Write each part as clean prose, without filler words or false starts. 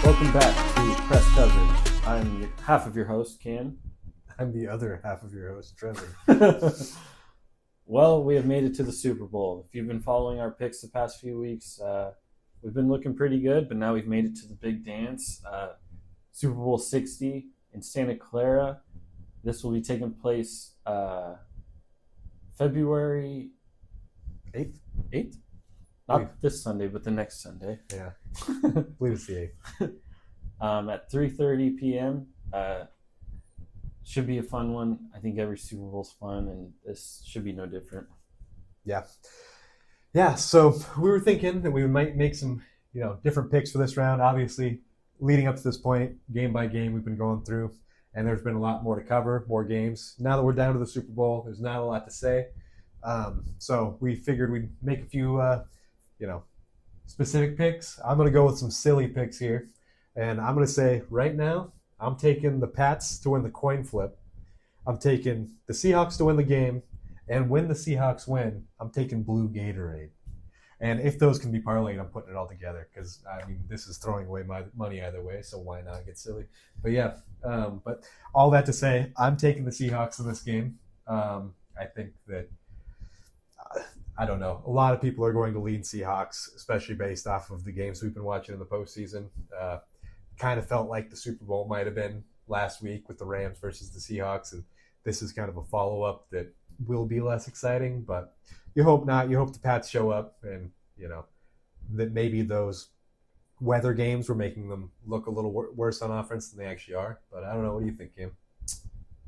Welcome back to Press Coverage. I'm half of your host, Cam. I'm the other half of your host, Trevor. Well, we have made it to the Super Bowl. If you've been following our picks the past few weeks, we've been looking pretty good, but now we've made it to the big dance. Super Bowl 60 in Santa Clara. This will be taking place February 8th? Not this Sunday, but the next Sunday. Yeah, I believe it's the 8th. At 3:30 p.m. Should be a fun one. I think every Super Bowl's fun, and this should be no different. Yeah. So we were thinking that we might make some, different picks for this round. Obviously, leading up to this point, game by game, we've been going through, and there's been a lot more to cover, more games. Now that we're down to the Super Bowl, there's not a lot to say. So we figured we'd make a few, specific picks. I'm going to go with some silly picks here, and I'm going to say right now, I'm taking the Pats to win the coin flip. I'm taking the Seahawks to win the game. And when the Seahawks win, I'm taking blue Gatorade. And if those can be parlayed, I'm putting it all together because, this is throwing away my money either way, so why not get silly? But yeah, but all that to say, I'm taking the Seahawks in this game. I think that, I don't know, a lot of people are going to lean Seahawks, especially based off of the games we've been watching in the postseason. Kind of felt like the Super Bowl might have been last week with the Rams versus the Seahawks, and this is kind of a follow-up that will be less exciting, but you hope not. You hope the Pats show up, and that maybe those weather games were making them look a little worse on offense than they actually are. But I don't know. What do you think, Kim?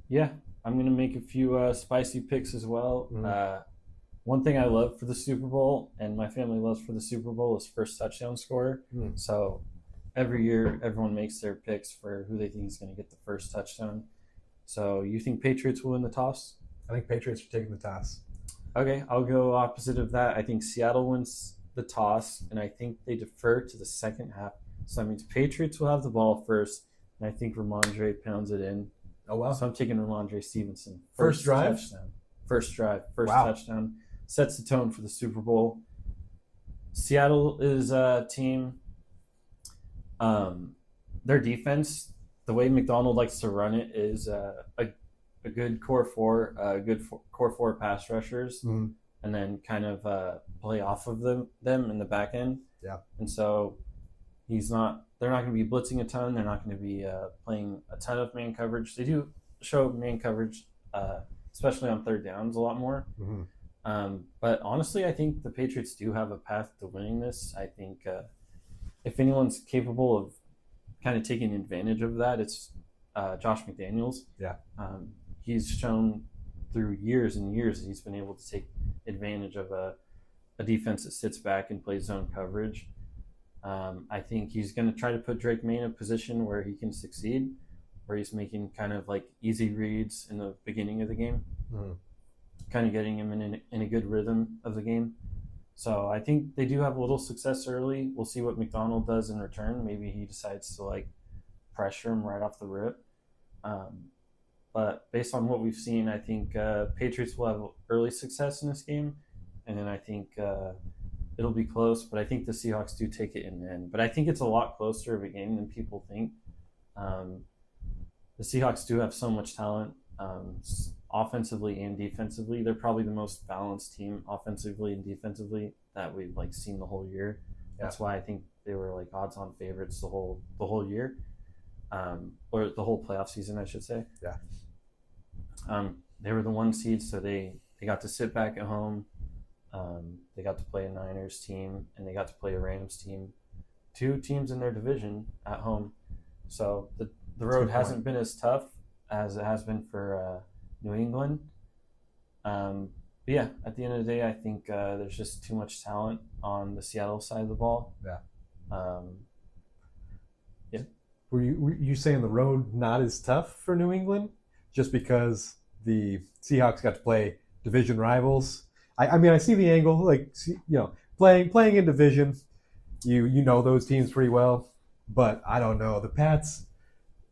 Yeah, I'm going to make a few spicy picks as well. Mm-hmm. One thing I love for the Super Bowl, and my family loves for the Super Bowl, is first touchdown scorer. So every year, everyone makes their picks for who they think is going to get the first touchdown. So you think Patriots will win the toss? I think Patriots are taking the toss. Okay, I'll go opposite of that. I think Seattle wins the toss, and I think they defer to the second half. So that means Patriots will have the ball first, and I think Ramondre pounds it in. Oh, wow. So I'm taking Ramondre Stevenson. First drive? Touchdown. First drive. First Wow. touchdown. Sets the tone for the Super Bowl. Seattle is a team. Their defense, the way McDonald likes to run it, is a good core four, core four pass rushers, and then kind of play off of them in the back end. Yeah. And so they're not going to be blitzing a ton. They're not going to be playing a ton of man coverage. They do show man coverage, especially on third downs, a lot more. Mm-hmm. But honestly, I think the Patriots do have a path to winning this. I think if anyone's capable of kind of taking advantage of that, it's Josh McDaniels. Yeah. He's shown through years and years that he's been able to take advantage of a defense that sits back and plays zone coverage. I think he's going to try to put Drake May in a position where he can succeed, where he's making kind of like easy reads in the beginning of the game, kind of getting him in a good rhythm of the game. So I think they do have a little success early. We'll see what McDonald does in return. Maybe he decides to pressure him right off the rip. But based on what we've seen, I think Patriots will have early success in this game. And then I think it'll be close. But I think the Seahawks do take it in the end. But I think it's a lot closer of a game than people think. The Seahawks do have so much talent. Offensively and defensively, they're probably the most balanced team offensively and defensively that we've seen the whole year. Yeah. That's why I think they were odds-on favorites the whole year, or the whole playoff season, I should say. Yeah. They were the 1 seed, so they got to sit back at home. They got to play a Niners team, and they got to play a Rams team. 2 teams in their division at home. So the road hasn't been as tough as it has been for New England. But yeah, at the end of the day, I think there's just too much talent on the Seattle side of the ball. Yeah. Yeah. Were you saying the road not as tough for New England just because the Seahawks got to play division rivals? I see the angle, playing in division, you know those teams pretty well, but I don't know. The Pats,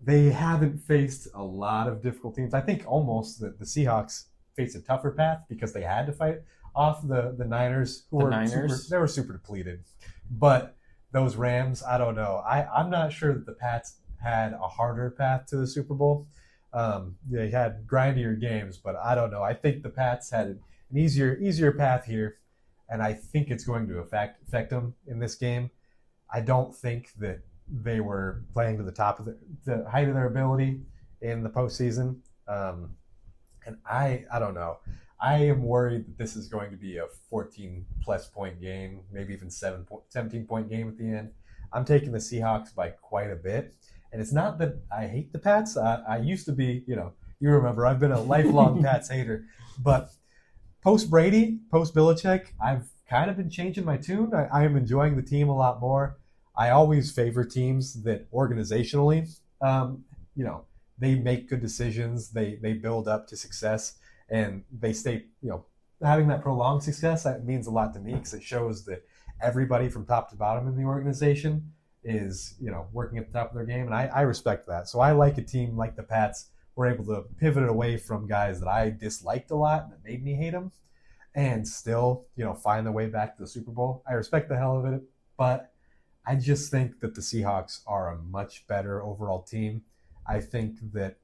they haven't faced a lot of difficult teams. I think almost the Seahawks faced a tougher path because they had to fight off the Niners, who were super depleted. But those Rams, I don't know. I'm not sure that the Pats had a harder path to the Super Bowl. They had grindier games, but I don't know. I think the Pats had an easier path here, and I think it's going to affect them in this game. I don't think that they were playing to the top of the height of their ability in the postseason. And I don't know. I am worried that this is going to be a 14 plus point game, maybe even 17-point game at the end. I'm taking the Seahawks by quite a bit. And it's not that I hate the Pats. I used to be, you remember, I've been a lifelong Pats hater. But post Brady, post Belichick, I've kind of been changing my tune. I am enjoying the team a lot more. I always favor teams that organizationally, they make good decisions. They build up to success, and they stay, having that prolonged success. That means a lot to me because it shows that everybody from top to bottom in the organization is, working at the top of their game, and I respect that. So I like a team like the Pats. We're able to pivot away from guys that I disliked a lot and that made me hate them, and still, find their way back to the Super Bowl. I respect the hell of it, but I just think that the Seahawks are a much better overall team. I think that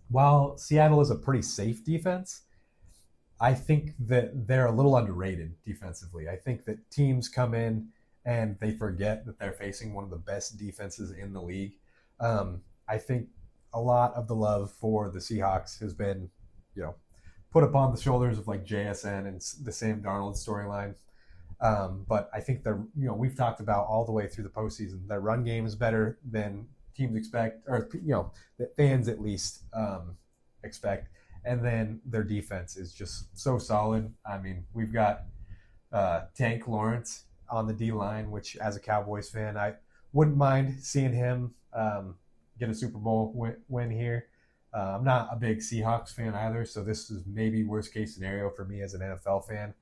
while Seattle is a pretty safe defense, I think that they're a little underrated defensively. I think that teams come in and they forget that they're facing one of the best defenses in the league. I think a lot of the love for the Seahawks has been, put upon the shoulders of like JSN and the Sam Darnold storyline. But I think we've talked about all the way through the postseason, their run game is better than teams expect, or that fans at least expect, and then their defense is just so solid. I mean, we've got Tank Lawrence on the D line, which as a Cowboys fan, I wouldn't mind seeing him get a Super Bowl win here. I'm not a big Seahawks fan either, so this is maybe worst case scenario for me as an NFL fan.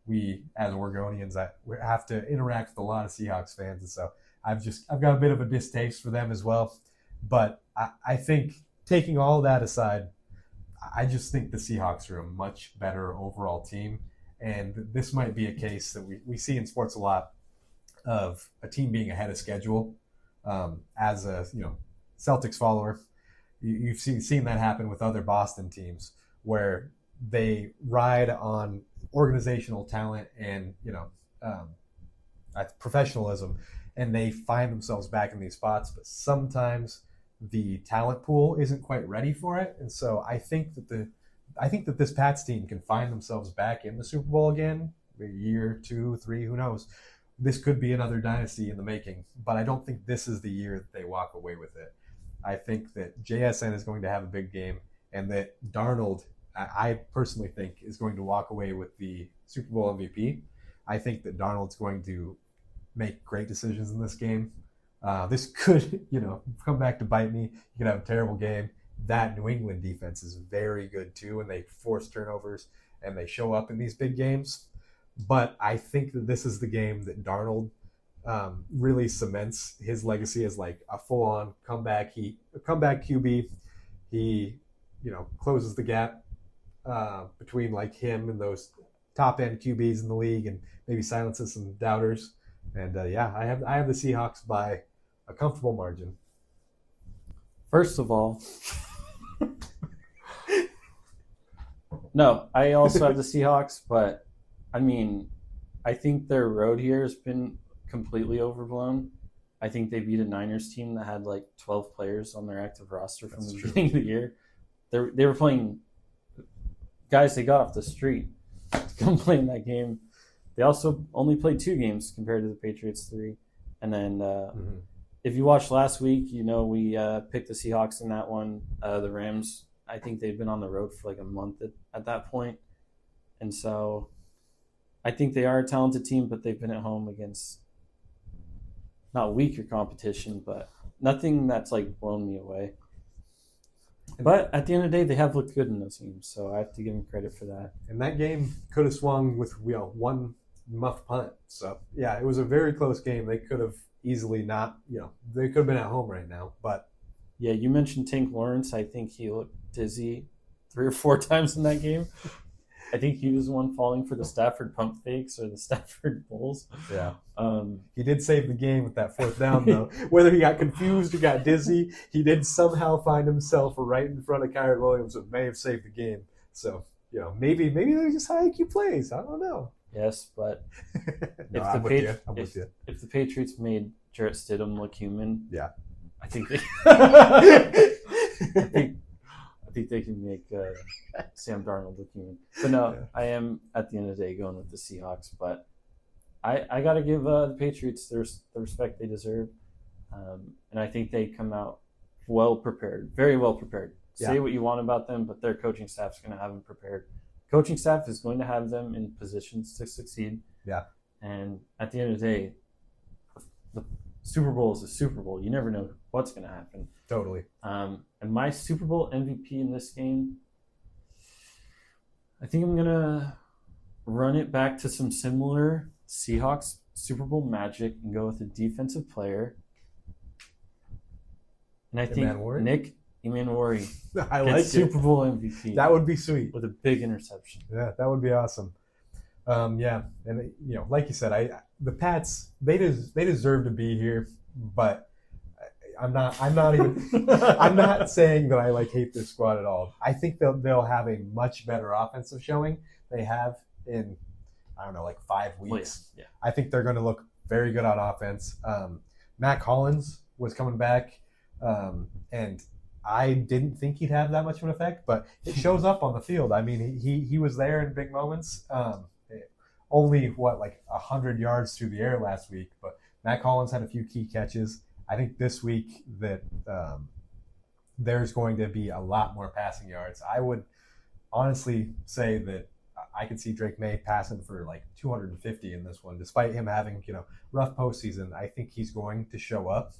We, as Oregonians, we have to interact with a lot of Seahawks fans, and so I've got a bit of a distaste for them as well. But I think taking all that aside, I just think the Seahawks are a much better overall team. And this might be a case that we see in sports a lot of a team being ahead of schedule. As a Celtics follower, you've seen that happen with other Boston teams where they ride on organizational talent and professionalism, and they find themselves back in these spots. But sometimes the talent pool isn't quite ready for it, and so I think that this Pats team can find themselves back in the Super Bowl again, a year, 2, 3, who knows. This could be another dynasty in the making, but I don't think this is the year that they walk away with it. I think that JSN is going to have a big game, and that Darnold, I personally think, is going to walk away with the Super Bowl MVP. I think that Darnold's going to make great decisions in this game. This could, come back to bite me. You could have a terrible game. That New England defense is very good too, and they force turnovers and they show up in these big games. But I think that this is the game that Darnold really cements his legacy as like a full-on comeback QB. He, closes the gap between like him and those top-end QBs in the league, and maybe silences some doubters. And I have the Seahawks by a comfortable margin. First of all, no, I also have the Seahawks, but I mean, I think their road here has been completely overblown. I think they beat a Niners team that had like 12 players on their active roster from the beginning of the year. They were playing guys they got off the street to come play in that game. They also only played 2 games compared to the Patriots 3. And then if you watched last week, we picked the Seahawks in that one. The Rams, I think they've been on the road for like a month at that point. And so I think they are a talented team, but they've been at home against not weaker competition, but nothing that's like blown me away. But at the end of the day, they have looked good in those games, so I have to give them credit for that. And that game could have swung with one muff punt. So, yeah, it was a very close game. They could have easily not, they could have been at home right now. But yeah, you mentioned Tank Lawrence. I think he looked dizzy 3 or 4 times in that game. I think he was the one falling for the Stafford pump fakes or the Stafford bulls. Yeah. He did save the game with that fourth down, though. Whether he got confused or got dizzy, he did somehow find himself right in front of Kyron Williams that may have saved the game. So, maybe they're just high IQ plays. I don't know. Yes, but No, I'm with you. If the Patriots made Jarrett Stidham look human, Yeah. I think they, I think they can make Sam Darnold look human. But no, Yeah. I am at the end of the day going with the Seahawks. But I got to give the Patriots the respect they deserve, and I think they come out well prepared, very well prepared. Say what you want about them, but their coaching staff is going to have them prepared. Coaching staff is going to have them in positions to succeed. Yeah. And at the end of the day, the Super Bowl is a Super Bowl. You never know what's going to happen. Totally. And my Super Bowl MVP in this game, I think I'm going to run it back to some similar Seahawks Super Bowl magic and go with a defensive player. And I think Nick Emmanwori I like Super Bowl MVP. That would be sweet. With a big interception. Yeah, that would be awesome. Yeah, and like you said, the Pats they deserve to be here, but I'm not even I'm not saying that I hate this squad at all. I think they'll have a much better offensive showing they have in 5 weeks. Yeah. I think they're going to look very good on offense. Matt Collins was coming back, and I didn't think he'd have that much of an effect, but it shows up on the field. I mean, he was there in big moments. Only 100 yards through the air last week, but Matt Collins had a few key catches. I think this week that there's going to be a lot more passing yards. I would honestly say that I could see Drake May passing for 250 in this one, despite him having rough postseason. I think he's going to show up.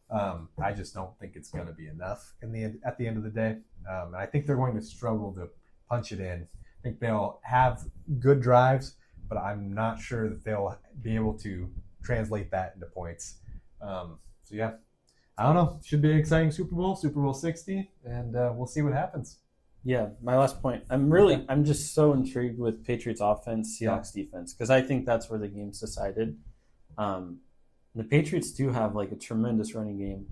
I just don't think it's going to be enough at the end of the day. And I think they're going to struggle to punch it in. I think they'll have good drives, but I'm not sure that they'll be able to translate that into points. So yeah, I don't know. Should be an exciting Super Bowl 60, and we'll see what happens. Yeah, my last point. I'm just so intrigued with Patriots offense, Seahawks defense, because I think that's where the game's decided. The Patriots do have a tremendous running game,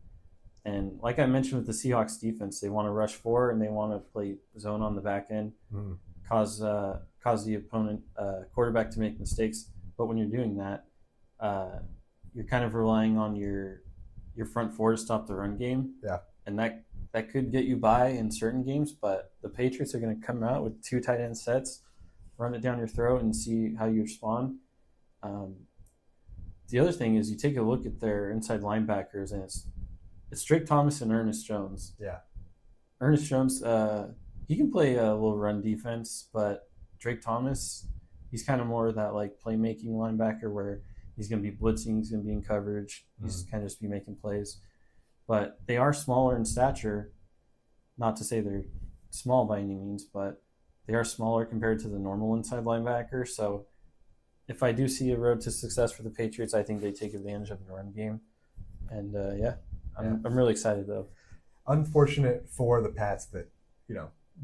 and like I mentioned with the Seahawks defense, they want to rush forward and they want to play zone on the back end, cause the opponent quarterback to make mistakes. But when you're doing that, you're kind of relying on your front four to stop the run game. Yeah, and that could get you by in certain games, but the Patriots are going to come out with 2 tight end sets, run it down your throat, and see how you respond. The other thing is you take a look at their inside linebackers, and it's Drake Thomas and Ernest Jones. Yeah. Ernest Jones, he can play a little run defense, but Drake Thomas, he's kind of more of that playmaking linebacker where he's going to be blitzing, he's going to be in coverage, he's kind of just be making plays. But they are smaller in stature, not to say they're small by any means, but they are smaller compared to the normal inside linebacker. So if I do see a road to success for the Patriots, I think they take advantage of the run game. And I'm really excited though. Unfortunate for the Pats that,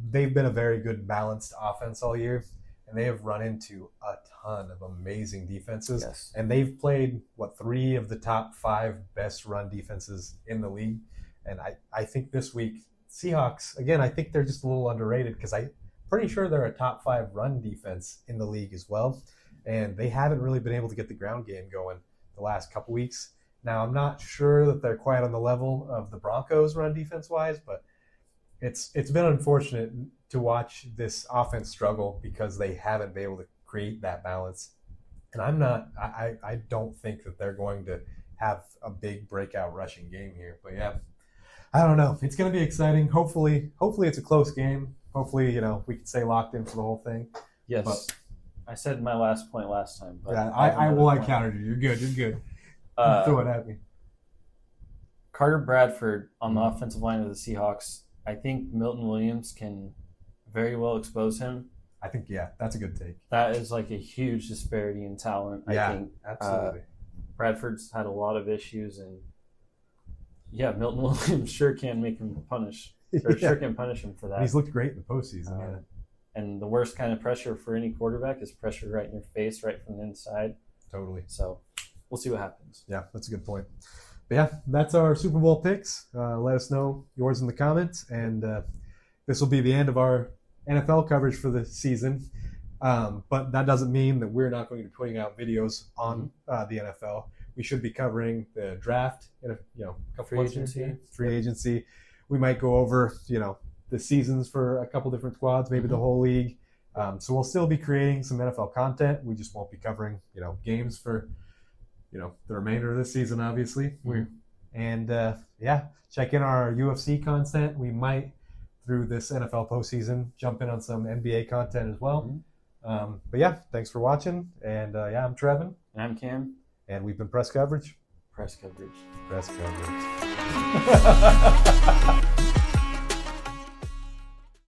they've been a very good balanced offense all year, and they have run into a ton of amazing defenses. Yes. And they've played 3 of the top 5 best run defenses in the league. And I think this week, Seahawks, again, I think they're just a little underrated because I'm pretty sure they're a top 5 run defense in the league as well. And they haven't really been able to get the ground game going the last couple weeks. Now, I'm not sure that they're quite on the level of the Broncos run defense-wise, but it's been unfortunate to watch this offense struggle because they haven't been able to create that balance. And I don't think that they're going to have a big breakout rushing game here. But yeah, I don't know. It's going to be exciting. Hopefully it's a close game. Hopefully, we can stay locked in for the whole thing. Yes. But I said my last point last time. But yeah, I countered you. You're good. Throw it at me. Carter Bradford on the offensive line of the Seahawks. I think Milton Williams can very well expose him. I think, that's a good take. That is a huge disparity in talent. Yeah, I think absolutely. Bradford's had a lot of issues, and Milton Williams sure can make him punish. Or sure can punish him for that. And he's looked great in the postseason. And the worst kind of pressure for any quarterback is pressure right in your face, right from the inside. Totally. So we'll see what happens. Yeah, that's a good point. But yeah, that's our Super Bowl picks. Let us know yours in the comments. And this will be the end of our NFL coverage for the season. But that doesn't mean that we're not going to be putting out videos on the NFL. We should be covering the draft in a couple Free months. agency. Free agency. We might go over the seasons for a couple different squads, maybe the whole league. So we'll still be creating some NFL content. We just won't be covering games for the remainder of this season, obviously. And check in our UFC content. We might, through this NFL postseason, jump in on some NBA content as well. But yeah, thanks for watching. And I'm Trevin. And I'm Cam. And we've been Press Coverage. Press coverage. Press Coverage.